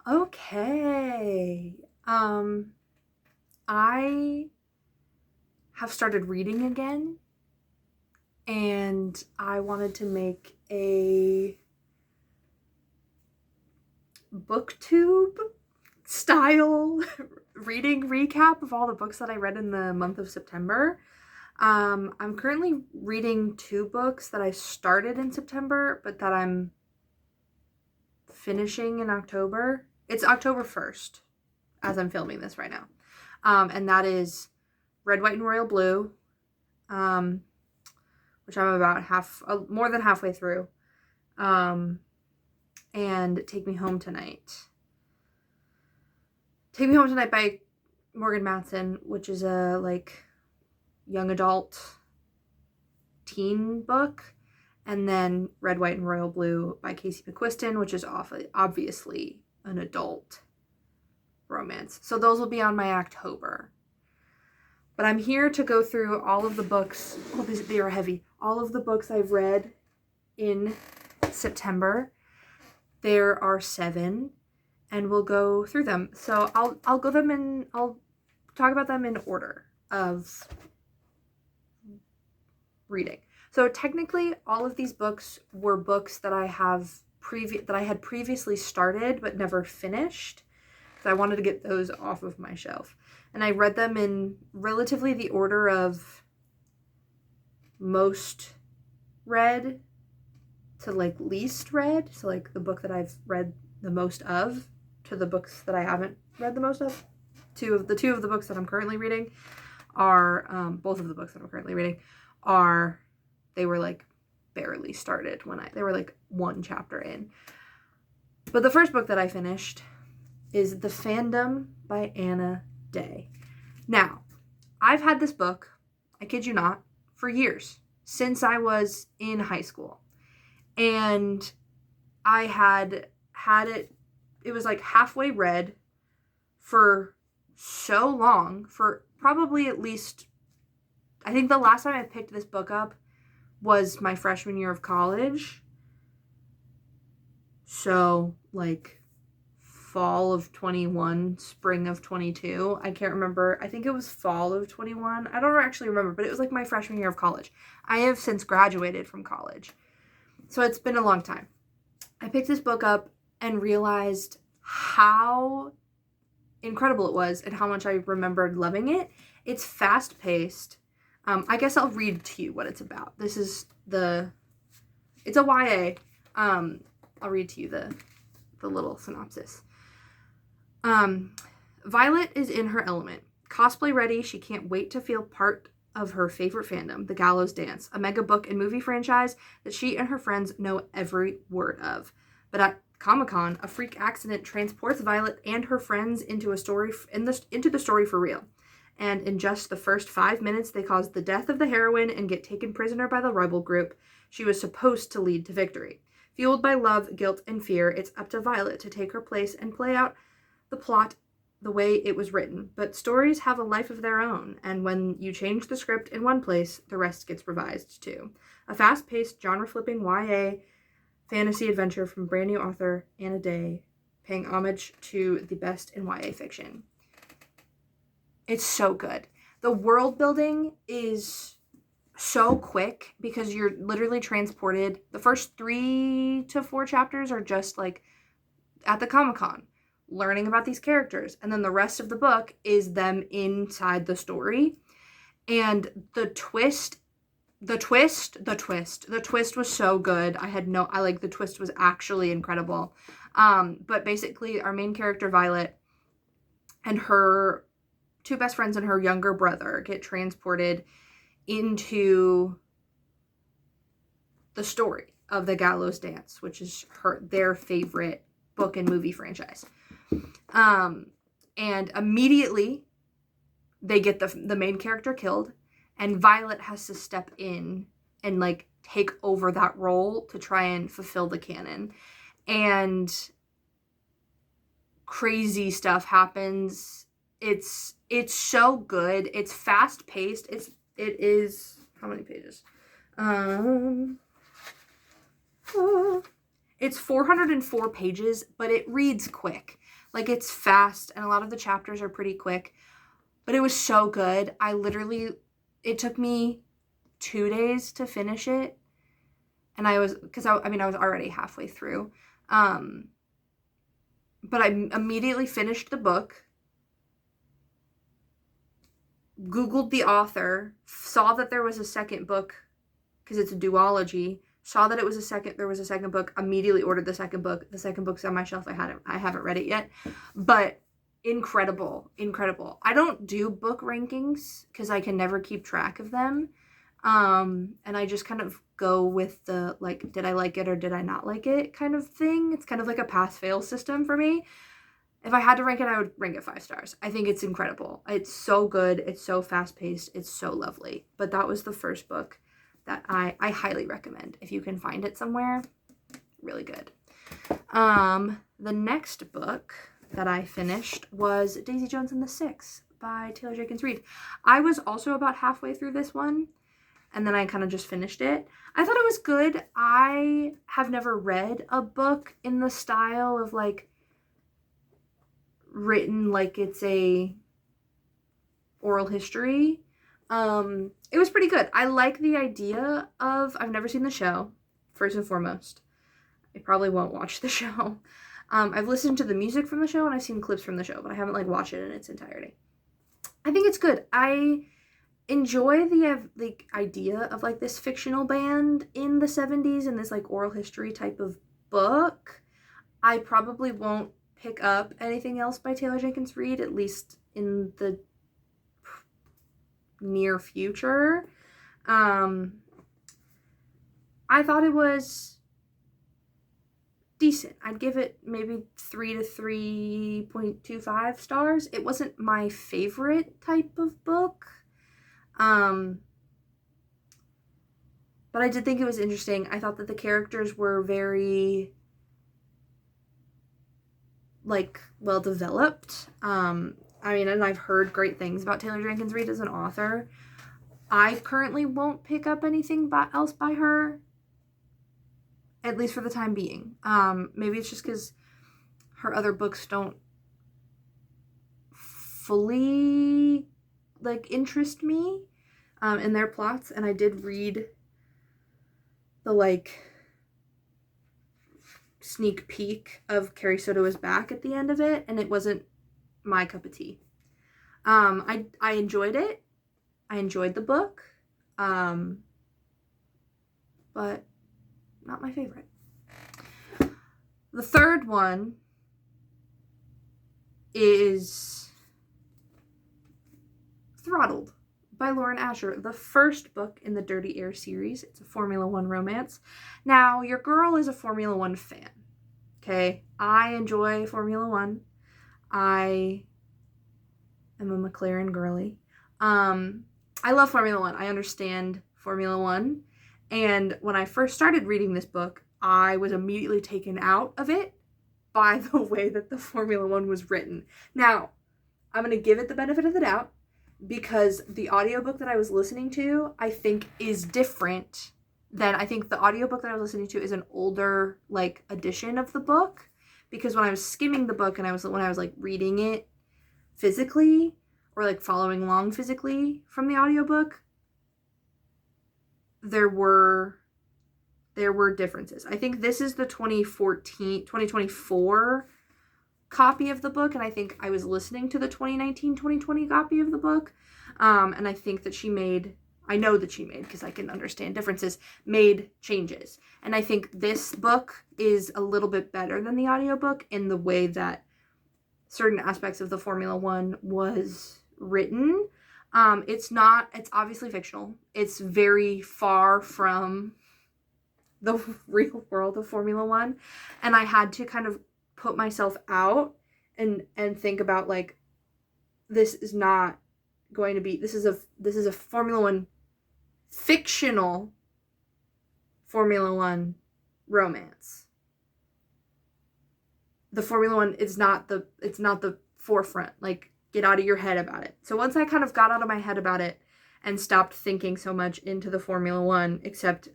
Okay. I have started reading again, and I wanted to make a booktube style reading recap of all the books that I read in the month of September. I'm currently reading two books that I started in September, but that I'm finishing in October. It's October 1st as I'm filming this right now. And that is Red, White, and Royal Blue, um, which I'm about more than halfway through, and Take Me Home Tonight. Take Me Home Tonight by Morgan Matson, which is a young adult teen book, and then Red, White, and Royal Blue by Casey McQuiston, which is obviously an adult romance. So those will be on my October. But I'm here to go through all of the books. Oh, they are heavy. All of the books I've read in September. There are 7, and we'll go through them. So I'll talk about them in order of reading. So technically, all of these books were books that I had previously started but never finished. So I wanted to get those off of my shelf. And I read them in relatively the order of most read to least read. So the book that I've read the most of to the books that I haven't read the most of. Two of the books that I'm currently reading are both of the books that I'm currently reading are they were barely started they were 1 chapter in. But the first book that I finished is The Fandom by Anna Day. Now, I've had this book, I kid you not, for years, since I was in high school. And I had it was halfway read for so long, for probably at least, I think the last time I picked this book up was my freshman year of college. So, fall of 21, spring of 22. I can't remember. I think it was fall of 21. I don't actually remember, but it was my freshman year of college. I have since graduated from college. So it's been a long time. I picked this book up and realized how incredible it was and how much I remembered loving it. It's fast-paced. I guess I'll read to you what it's about. It's a YA. I'll read to you the little synopsis. Violet is in her element. Cosplay ready, she can't wait to feel part of her favorite fandom, The Gallows Dance, a mega book and movie franchise that she and her friends know every word of. But at Comic-Con, a freak accident transports Violet and her friends into the story for real. And in just the first 5 minutes, they cause the death of the heroine and get taken prisoner by the rebel group she was supposed to lead to victory. Fueled by love, guilt, and fear, it's up to Violet to take her place and play out the plot the way it was written. But stories have a life of their own, and when you change the script in one place, the rest gets revised too. A fast-paced, genre-flipping YA fantasy adventure from brand new author Anna Day, paying homage to the best in YA fiction. It's so good. The world building is so quick because you're literally transported. The first 3 to 4 chapters are just at the Comic-Con, learning about these characters, and then the rest of the book is them inside the story. And the twist was so good. The twist was actually incredible. But basically our main character Violet and her 2 best friends and her younger brother get transported into the story of The Gallows Dance, which is their favorite book and movie franchise. And immediately they get the main character killed, and Violet has to step in and take over that role to try and fulfill the canon. And crazy stuff happens. It's so good. It's fast paced. It is how many pages? It's 404 pages, but it reads quick. Like, it's fast, and a lot of the chapters are pretty quick, but it was so good. It took me 2 days to finish it, and I was already halfway through. But I immediately finished the book, Googled the author, saw that there was a second book, because it's a duology, saw that there was a second book, immediately ordered the second book. The second book's on my shelf. I haven't read it yet, but incredible. I don't do book rankings because I can never keep track of them. And I just kind of go with the, like, did I like it or did I not like it kind of thing. It's kind of like a pass-fail system for me. If I had to rank it, I would rank it 5 stars. I think it's incredible. It's so good. It's so fast-paced. It's so lovely. But that was the first book that I highly recommend. If you can find it somewhere, really good. The next book that I finished was Daisy Jones and the Six by Taylor Jenkins Reid. I was also about halfway through this one, and then I kind of just finished it. I thought it was good. I have never read a book in the style of, like, written like it's a oral history. It was pretty good. I like the idea of, I've never seen the show, first and foremost. I probably won't watch the show. I've listened to the music from the show and I've seen clips from the show, but I haven't, like, watched it in its entirety. I think it's good. I enjoy the idea of, like, this fictional band in the 70s and this, like, oral history type of book. I probably won't pick up anything else by Taylor Jenkins Reid, at least in the near future. I thought it was decent. I'd give it maybe 3 to 3.25 stars. It wasn't my favorite type of book. But I did think it was interesting. I thought that the characters were very, like, well developed. And I've heard great things about Taylor Jenkins Reid as an author. I currently won't pick up anything else by her, at least for the time being. Maybe it's just because her other books don't fully, like, interest me in their plots. And I did read the, like, sneak peek of Carrie Soto is back at the end of it, and it wasn't my cup of tea. I enjoyed it. I enjoyed the book, but not my favorite. The third one is Throttled by Lauren Asher, the first book in the Dirty Air series. It's a Formula One romance. Now, your girl is a Formula One fan, okay? I enjoy Formula One. I am a McLaren girly. I love Formula One. I understand Formula One. And when I first started reading this book, I was immediately taken out of it by the way that the Formula One was written. Now, I'm going to give it the benefit of the doubt because the audiobook that I was listening to, I think, is different than, I think the audiobook that I was listening to is an older, like, edition of the book. Because when I was skimming the book and when I was like reading it physically or, like, following along physically from the audiobook, there were differences. I think this is the 2024 copy of the book, and I think I was listening to the 2019-2020 copy of the book, and I think that I know that she made, because I can understand differences, made changes. And I think this book is a little bit better than the audiobook in the way that certain aspects of the Formula One was written. It's obviously fictional. It's very far from the real world of Formula One. And I had to kind of put myself out and think about, like, this is not going to be, this is a Formula One, fictional Formula One romance. The Formula One it's not the forefront. Like, get out of your head about it. So once I kind of got out of my head about it and stopped thinking so much into the Formula One, except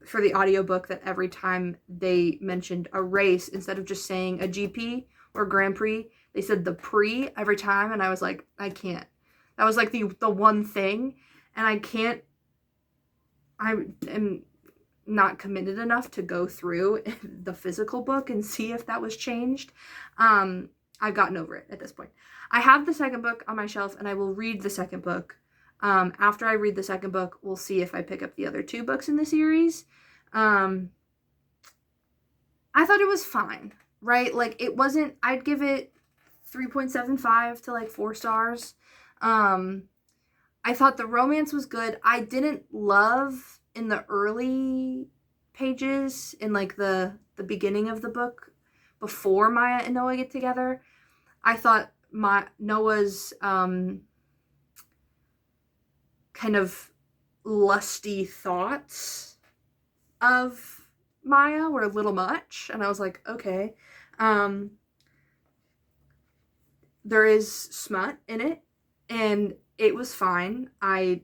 for the audiobook, that every time they mentioned a race, instead of just saying a GP or Grand Prix. They said the Prix every time, and I was like, I can't. That was like the one thing, and I am not committed enough to go through the physical book and see if that was changed. I've gotten over it at this point. I have the second book on my shelf, and I will read the second book. After I read the second book, we'll see if I pick up the other 2 books in the series. I thought it was fine, right? Like, it wasn't, I'd give it 3.75 to like 4 stars. I thought the romance was good. I didn't love in the early pages, in like the beginning of the book, before Maya and Noah get together. I thought Noah's kind of lusty thoughts of Maya were a little much, and I was like, okay. There is smut in it, and it was fine. I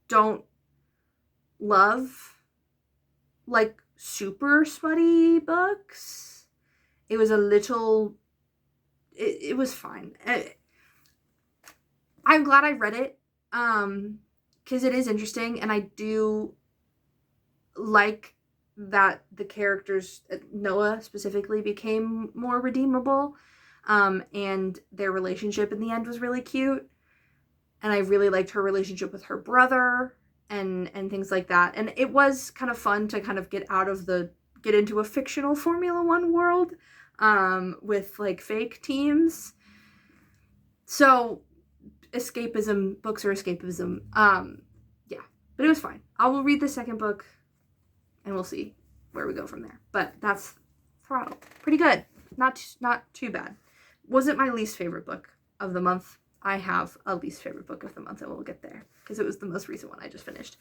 don't love like super smutty books. It was a little, it was fine. I'm glad I read it, because it is interesting, and I do like that the characters, Noah specifically, became more redeemable, and their relationship in the end was really cute, and I really liked her relationship with her brother, and things like that. And it was kind of fun to kind of get into a fictional Formula One world, with like fake teams. So escapism, books are escapism. Yeah, but it was fine. I will read the second book, and we'll see where we go from there. But that's Throttle. Pretty good. Not too bad. Wasn't my least favorite book of the month. I have a least favorite book of the month, and we'll get there, because it was the most recent one I just finished.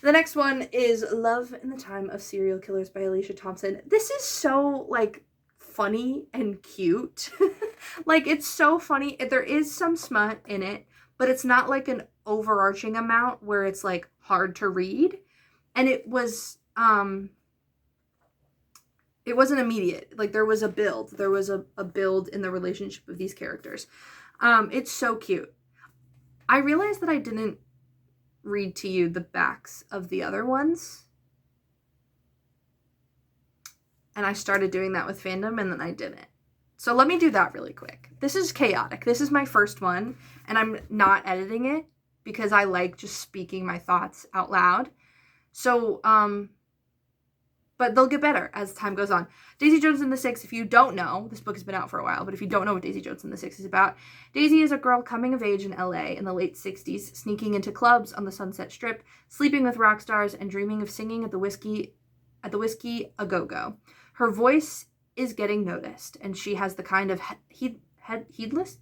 The next one is Love in the Time of Serial Killers by Alicia Thompson. This is so, like, funny and cute. Like, it's so funny. There is some smut in it, but it's not like an overarching amount where it's like hard to read. And it wasn't immediate. Like, there was a build. There was a build in the relationship of these characters. It's so cute. I realized that I didn't read to you the backs of the other ones. And I started doing that with fandom, and then I didn't. So let me do that really quick. This is chaotic. This is my first one, and I'm not editing it because I like just speaking my thoughts out loud. So, but they'll get better as time goes on. Daisy Jones and the Six, if you don't know, this book has been out for a while, but if you don't know what Daisy Jones and the Six is about, Daisy is a girl coming of age in LA in the late 60s, sneaking into clubs on the Sunset Strip, sleeping with rock stars, and dreaming of singing at the Whiskey A Go-Go. Her voice is getting noticed, and she has the kind of heedless,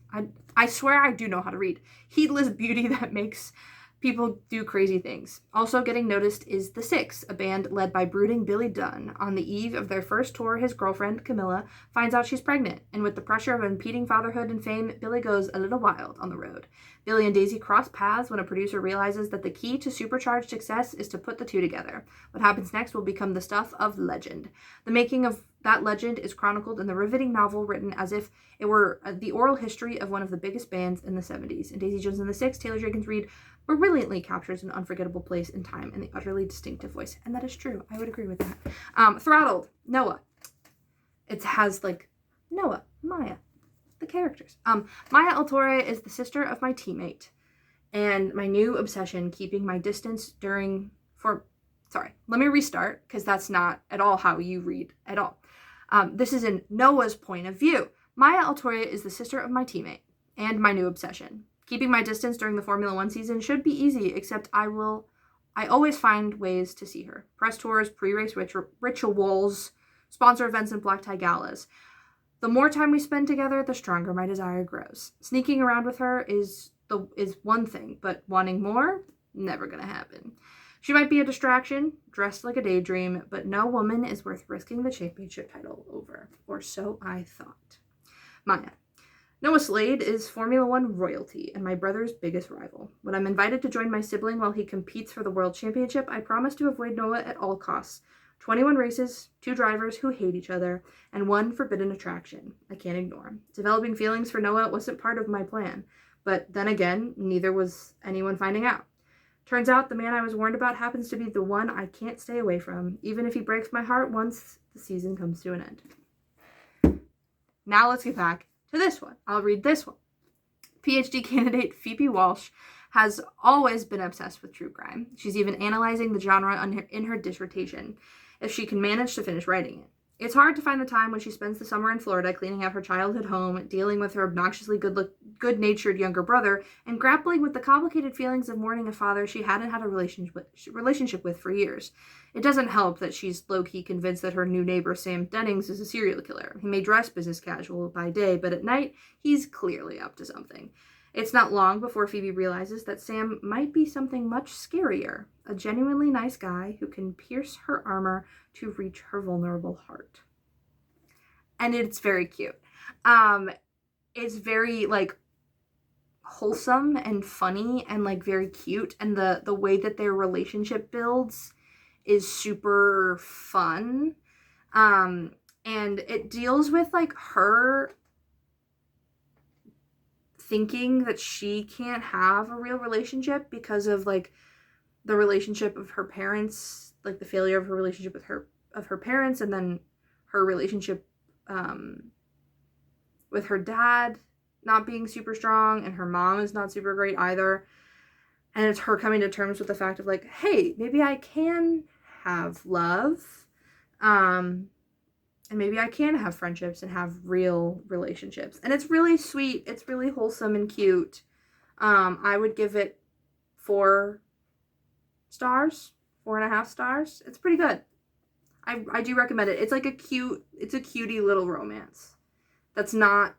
I swear I do know how to read, heedless beauty that makes people do crazy things. Also getting noticed is The Six, a band led by brooding Billy Dunn. On the eve of their first tour, his girlfriend, Camilla, finds out she's pregnant, and with the pressure of impeding fatherhood and fame, Billy goes a little wild on the road. Billy and Daisy cross paths when a producer realizes that the key to supercharged success is to put the two together. What happens next will become the stuff of legend. The making of that legend is chronicled in the riveting novel written as if it were the oral history of one of the biggest bands in the 70s. In Daisy Jones and the Six, Taylor Jenkins Reid brilliantly captures an unforgettable place in time in the utterly distinctive voice. And that is true. I would agree with that. Throttled. Noah. It has, like, Noah, Maya, the characters. Maya Altorre is the sister of my teammate and my new obsession, keeping my distance let me restart, because that's not at all how you read at all. This is in Noah's point of view. Maya Altorre is the sister of my teammate and my new obsession. Keeping my distance during the Formula One season should be easy, except I always find ways to see her. Press tours, pre-race rituals, sponsor events, and black tie galas. The more time we spend together, the stronger my desire grows. Sneaking around with her is one thing, but wanting more, never gonna happen. She might be a distraction, dressed like a daydream, but no woman is worth risking the championship title over. Or so I thought. Maya. Noah Slade is Formula One royalty and my brother's biggest rival. When I'm invited to join my sibling while he competes for the world championship, I promise to avoid Noah at all costs. 21 races, 2 drivers who hate each other, and 1 forbidden attraction I can't ignore. Developing feelings for Noah wasn't part of my plan, but then again, neither was anyone finding out. Turns out the man I was warned about happens to be the one I can't stay away from, even if he breaks my heart once the season comes to an end. Now let's get back to this one. I'll read this one. PhD candidate Phoebe Walsh has always been obsessed with true crime. She's even analyzing the genre in her dissertation, if she can manage to finish writing it. It's hard to find the time when she spends the summer in Florida cleaning up her childhood home, dealing with her obnoxiously good-natured younger brother, and grappling with the complicated feelings of mourning a father she hadn't had a relationship with for years. It doesn't help that she's low-key convinced that her new neighbor Sam Dennings is a serial killer. He may dress business casual by day, but at night, he's clearly up to something. It's not long before Phoebe realizes that Sam might be something much scarier, a genuinely nice guy who can pierce her armor to reach her vulnerable heart. And it's very cute. It's very, like, wholesome and funny and, like, very cute. And the way that their relationship builds is super fun. And it deals with, like, her thinking that she can't have a real relationship because of, like, the relationship of her parents, like the failure of her relationship with her parents, and then her relationship with her dad not being super strong, and her mom is not super great either. And it's her coming to terms with the fact of, like, hey, maybe I can have love, and maybe I can have friendships and have real relationships. And it's really sweet. It's really wholesome and cute. I would give it 4 stars, 4.5 stars. It's pretty good. I do recommend it. It's like it's a cutie little romance. That's not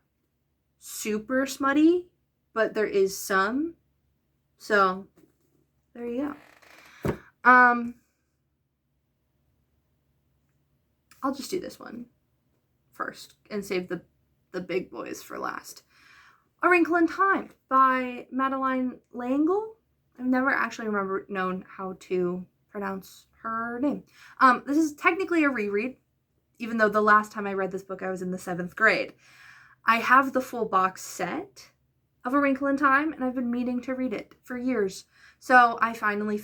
super smutty, but there is some. So, there you go. I'll just do this one first and save the big boys for last. A Wrinkle in Time by Madeleine L'Engle. I've never actually known how to pronounce her name. This is technically a reread, even though the last time I read this book I was in the 7th grade. I have the full box set of A Wrinkle in Time, and I've been meaning to read it for years. So I finally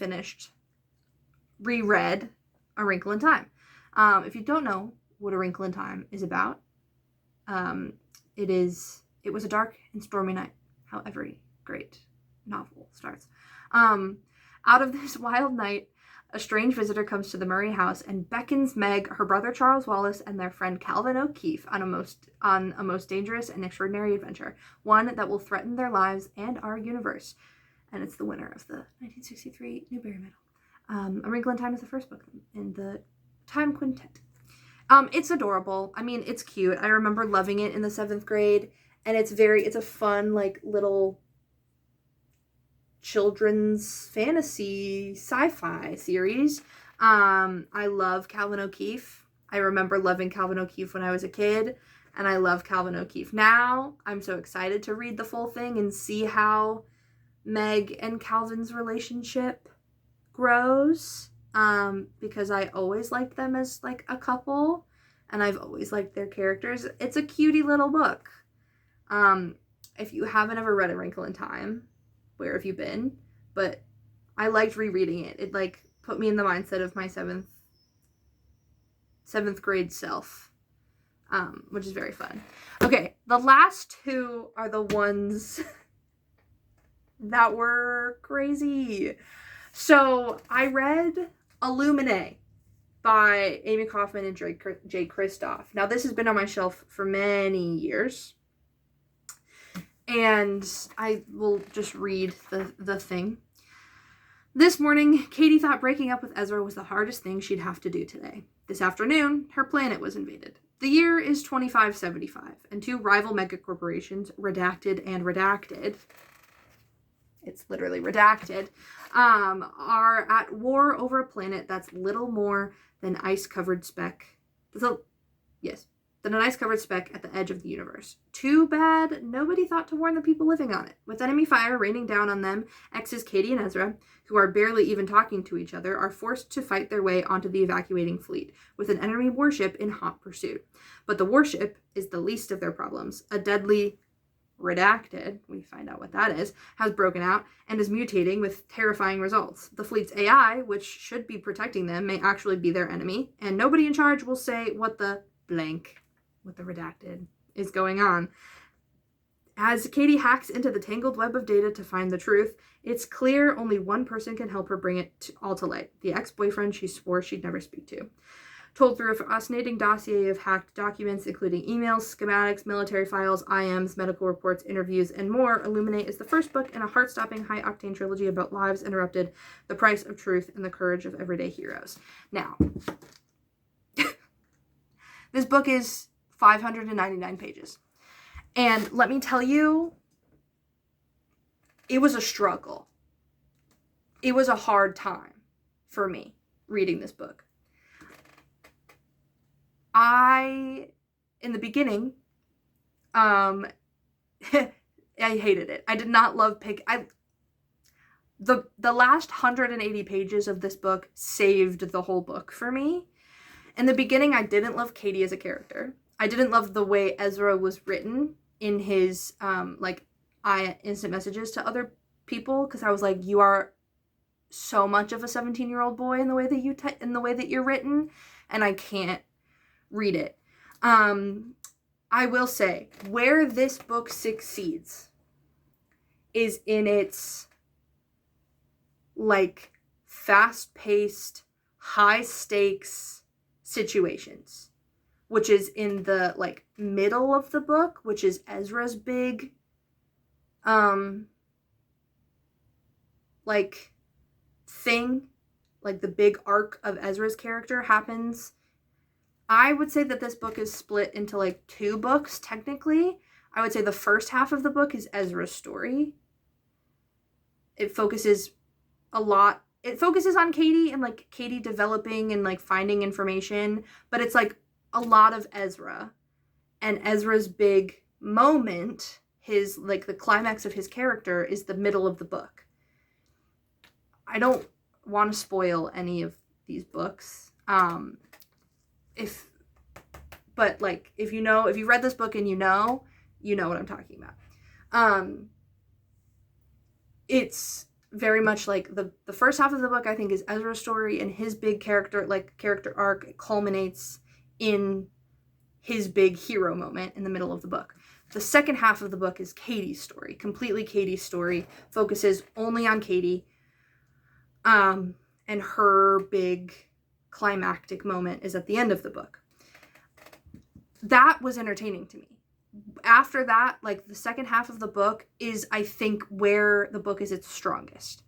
reread A Wrinkle in Time. If you don't know what A Wrinkle in Time is about, it was a dark and stormy night, how every great novel starts. Out of this wild night, a strange visitor comes to the Murray house and beckons Meg, her brother Charles Wallace, and their friend Calvin O'Keefe on a most dangerous and extraordinary adventure, one that will threaten their lives and our universe. And it's the winner of the 1963 Newbery Medal. A Wrinkle in Time is the first book in the Time Quintet. It's adorable. I mean, it's cute. I remember loving it in the 7th grade, and it's a fun, like, little children's fantasy sci-fi series. I love Calvin O'Keefe. I remember loving Calvin O'Keefe when I was a kid, and I love Calvin O'Keefe now. I'm so excited to read the full thing and see how Meg and Calvin's relationship grows. Because I always liked them as, like, a couple, and I've always liked their characters. It's a cutie little book. If you haven't ever read A Wrinkle in Time, where have you been? But I liked rereading it. It, like, put me in the mindset of my 7th grade self, which is very fun. Okay, the last 2 are the ones that were crazy. So I read Illuminae by Amy Kaufman and Jay Kristoff. Now, this has been on my shelf for many years, and I will just read the thing. This morning, Katie thought breaking up with Ezra was the hardest thing she'd have to do today. This afternoon, her planet was invaded. The year is 2575, and 2 rival megacorporations, Redacted and Redacted, it's literally redacted, are at war over a planet that's little more than ice-covered speck. than an ice-covered speck at the edge of the universe. Too bad nobody thought to warn the people living on it. With enemy fire raining down on them, X's Katie and Ezra, who are barely even talking to each other, are forced to fight their way onto the evacuating fleet, with an enemy warship in hot pursuit. But the warship is the least of their problems. A deadly redacted, we find out what that is, has broken out and is mutating with terrifying results. The fleet's AI, which should be protecting them, may actually be their enemy, and nobody in charge will say what the blank, what the redacted, is going on. As Katie hacks into the tangled web of data to find the truth, it's clear only one person can help her bring it all to light, the ex-boyfriend she swore she'd never speak to. Told through a fascinating dossier of hacked documents, including emails, schematics, military files, IMs, medical reports, interviews, and more, Illuminate is the first book in a heart-stopping, high-octane trilogy about lives interrupted, the price of truth, and the courage of everyday heroes. Now, this book is 599 pages. And let me tell you, it was a struggle. It was a hard time for me reading this book. In the beginning, I hated it. I did not love the last 180 pages of this book saved the whole book for me. In the beginning, I didn't love Katie as a character. I didn't love the way Ezra was written in his, instant messages to other people, because I was like, you are so much of a 17-year-old boy in the way that in the way that you're written, and I can't read it. I will say, where this book succeeds is in its, fast-paced, high-stakes situations, which is in the, middle of the book, which is Ezra's big, thing. The big arc of Ezra's character happens. I would say that this book is split into, 2 books, technically. I would say the first half of the book is Ezra's story. It focuses on Katie and, Katie developing and, finding information. But it's, a lot of Ezra. And Ezra's big moment, his, the climax of his character, is the middle of the book. I don't want to spoil any of these books. If you've read this book and you know what I'm talking about. It's very much the first half of the book, I think, is Ezra's story and his big character arc. It culminates in his big hero moment in the middle of the book. The second half of the book is Katie's story, completely Katie's story, focuses only on Katie, and her big climactic moment is at the end of the book. That was entertaining to me. After that, the second half of the book is, I think, where the book is its strongest.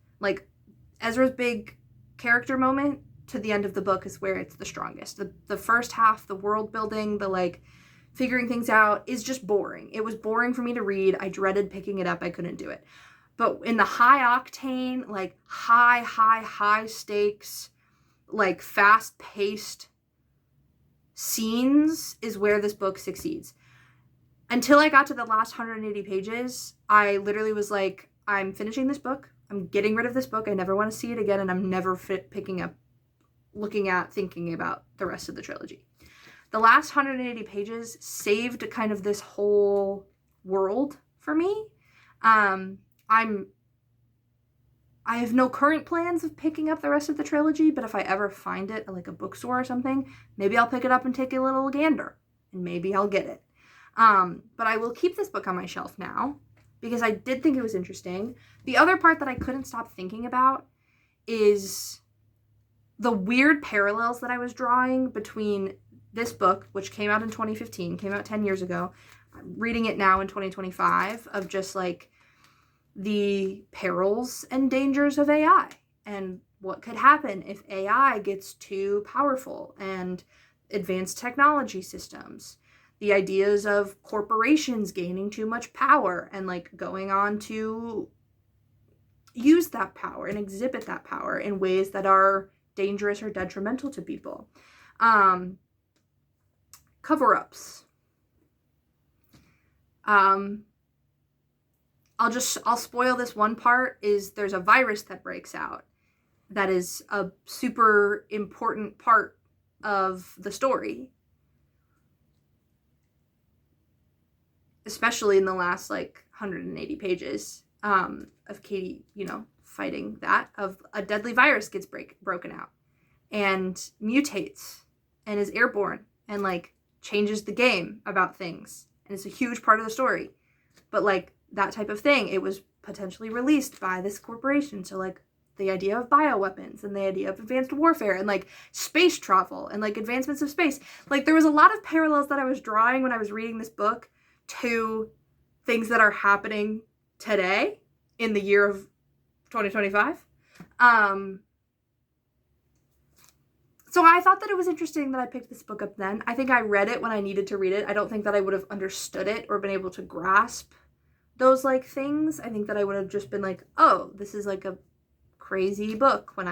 Ezra's big character moment to the end of the book is where it's the strongest. The first half, the world building, the figuring things out, is just boring. It was boring for me to read. I dreaded picking it up. I couldn't do it. But in the high octane, high stakes, fast-paced scenes is where this book succeeds. Until I got to the last 180 pages, I literally was like, I'm finishing this book. I'm getting rid of this book. I never want to see it again, and I'm never thinking about the rest of the trilogy. The last 180 pages saved kind of this whole world for me. I have no current plans of picking up the rest of the trilogy, but if I ever find it at a bookstore or something, maybe I'll pick it up and take a little gander, and maybe I'll get it. But I will keep this book on my shelf now, because I did think it was interesting. The other part that I couldn't stop thinking about is the weird parallels that I was drawing between this book, which came out in 2015, came out 10 years ago, I'm reading it now in 2025, of just the perils and dangers of AI and what could happen if AI gets too powerful, and advanced technology systems, the ideas of corporations gaining too much power and going on to use that power and exhibit that power in ways that are dangerous or detrimental to people. cover-ups. I'll spoil this one part. Is there's a virus that breaks out that is a super important part of the story, especially in the last 180 pages of Katie, fighting that, of a deadly virus gets broken out and mutates and is airborne and changes the game about things, and it's a huge part of the story. But that type of thing, it was potentially released by this corporation. So the idea of bioweapons and the idea of advanced warfare and space travel and advancements of space, there was a lot of parallels that I was drawing when I was reading this book to things that are happening today in the year of 2025. So I thought that it was interesting that I picked this book up then. I think I read it when I needed to read it. I don't think that I would have understood it or been able to grasp those things. I think that I would have just been oh, this is a crazy book when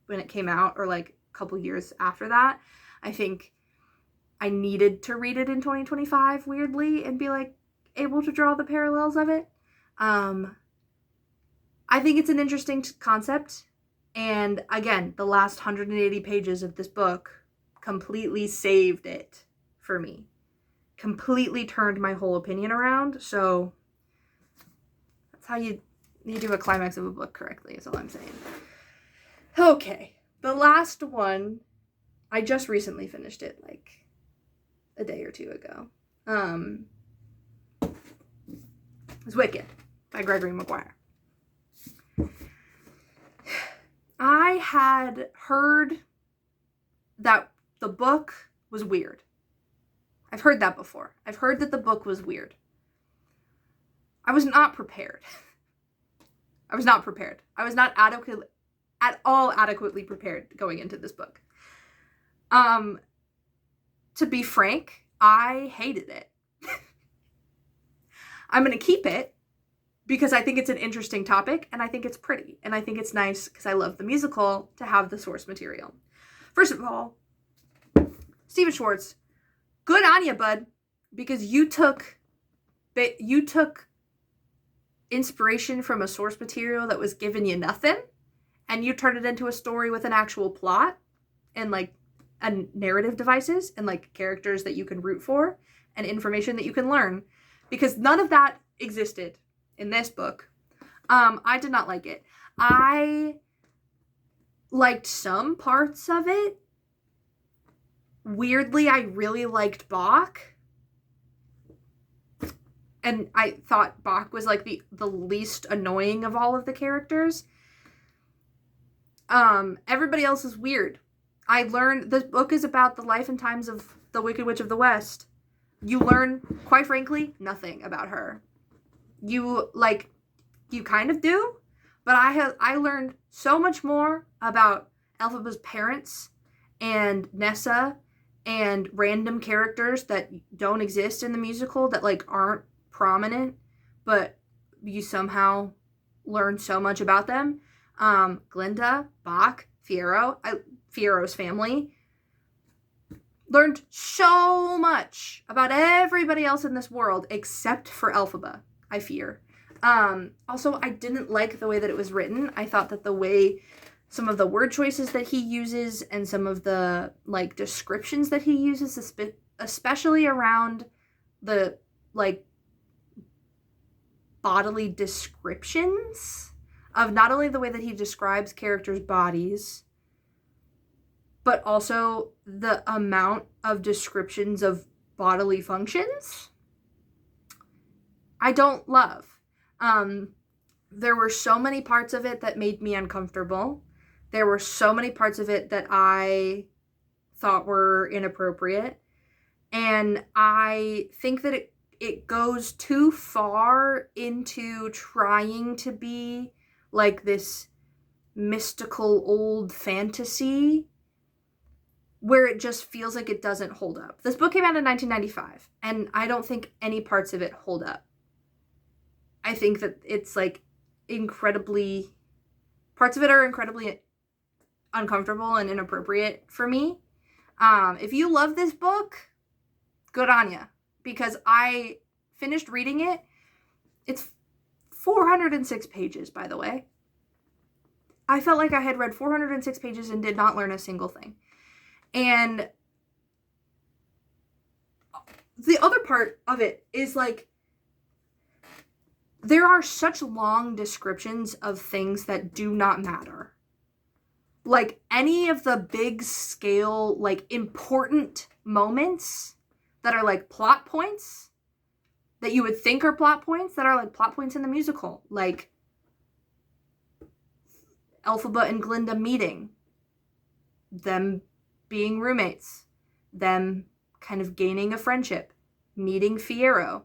it came out, or a couple years after that. I think I needed to read it in 2025 weirdly and be able to draw the parallels of it. I think it's an interesting concept. And again, the last 180 pages of this book completely saved it for me. Completely turned my whole opinion around. So that's how you do a climax of a book correctly, is all I'm saying. Okay, the last one, I just recently finished it a day or two ago. It's Wicked by Gregory Maguire. I had heard that the book was weird. I've heard that before. I've heard that the book was weird. I was not prepared. I was not at all adequately prepared going into this book. To be frank, I hated it. I'm going to keep it because I think it's an interesting topic, and I think it's pretty, and I think it's nice because I love the musical to have the source material. First of all, Stephen Schwartz, good on you, bud, because you took inspiration from a source material that was giving you nothing, and you turned it into a story with an actual plot and and narrative devices and characters that you can root for and information that you can learn, because none of that existed in this book. I did not like it. I liked some parts of it. Weirdly, I really liked Bach. And I thought Bach was the least annoying of all of the characters. Everybody else is weird. I learned this book is about the life and times of the Wicked Witch of the West. You learn, quite frankly, nothing about her. You kind of do, but I learned so much more about Elphaba's parents and Nessa and random characters that don't exist in the musical that aren't prominent, but you somehow learn so much about them. Glinda, Bach, Fiero's family. Learned so much about everybody else in this world except for Elphaba, I fear. Also, I didn't like the way that it was written. I thought that the way some of the word choices that he uses and some of the descriptions that he uses, especially around the bodily descriptions of not only the way that he describes characters' bodies, but also the amount of descriptions of bodily functions, I don't love. There were so many parts of it that made me uncomfortable. There were so many parts of it that I thought were inappropriate. And I think that it goes too far into trying to be this mystical old fantasy where it just feels like it doesn't hold up. This book came out in 1995, and I don't think any parts of it hold up. I think that it's parts of it are incredibly uncomfortable and inappropriate for me. If you love this book, good on ya, because I finished reading it. It's 406 pages, by the way. I felt like I had read 406 pages and did not learn a single thing. And the other part of it is like, there are such long descriptions of things that do not matter. Like, any of the big scale, like, important moments that are like plot points that you would think are plot points, that are like plot points in the musical, like Elphaba and Glinda meeting, them being roommates, them kind of gaining a friendship, meeting Fiyero.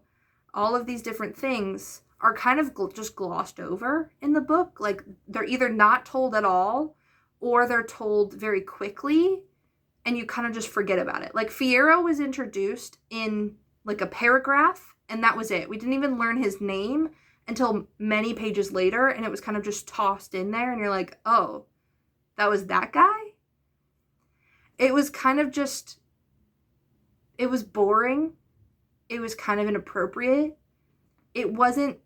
All of these different things are kind of just glossed over in the book. Like, they're either not told at all, or they're told very quickly, and you kind of just forget about it. Like, Fiyero was introduced in like a paragraph, and that was it. We didn't even learn his name until many pages later, and it was kind of just tossed in there, and you're like, oh, that was that guy? It was kind of just, it was boring. It was kind of inappropriate. It wasn't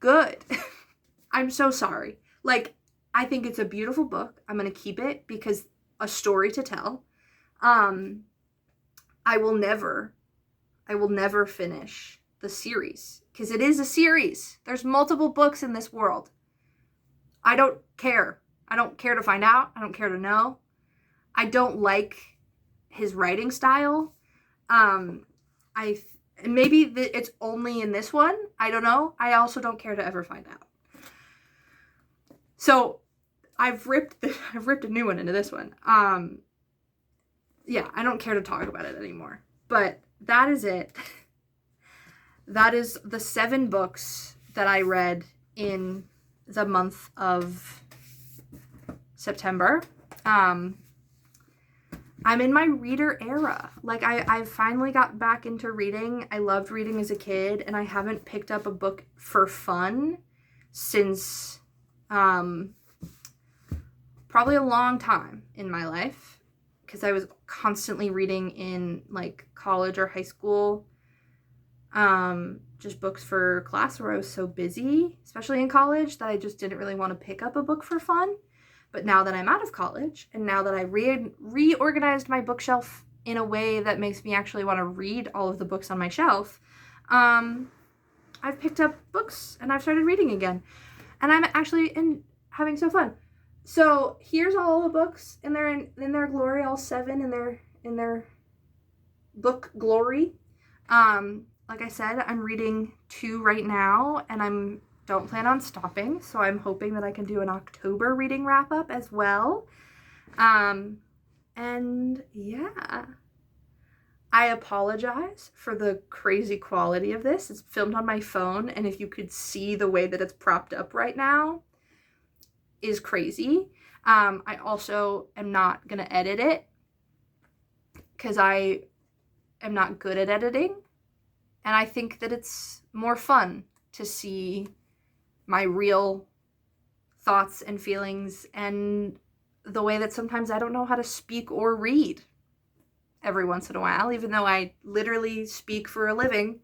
good. I'm so sorry. Like, I think it's a beautiful book. I'm going to keep it because a story to tell. I will never finish the series because it is a series. There's multiple books in this world. I don't care. I don't care to find out. I don't care to know. I don't like his writing style. Maybe it's only in this one. I don't know. I also don't care to ever find out. So I've ripped a new one into this one. Yeah, I don't care to talk about it anymore. But that is it. That is the 7 books that I read in the month of September. I'm in my reader era. Like, I finally got back into reading. I loved reading as a kid, and I haven't picked up a book for fun since probably a long time in my life, because I was constantly reading in like college or high school, just books for class where I was so busy, especially in college, that I just didn't really want to pick up a book for fun. But now that I'm out of college, and now that I reorganized my bookshelf in a way that makes me actually want to read all of the books on my shelf, I've picked up books and I've started reading again. And I'm actually having so fun. So here's all the books in their glory, all 7 in their book glory. Like I said, I'm reading 2 right now, and don't plan on stopping, so I'm hoping that I can do an October reading wrap up as well. And yeah, I apologize for the crazy quality of this. It's filmed on my phone, and if you could see the way that it's propped up right now, is crazy. I also am not gonna edit it because I am not good at editing, and I think that it's more fun to see my real thoughts and feelings and the way that sometimes I don't know how to speak or read every once in a while, even though I literally speak for a living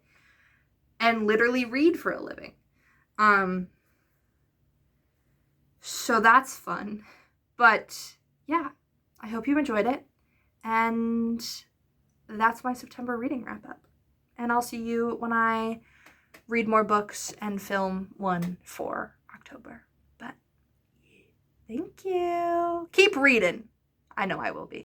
and literally read for a living. So that's fun. But yeah, I hope you enjoyed it. And that's my September reading wrap up. And I'll see you when I read more books and film one for October. But thank you. Keep reading. I know I will be.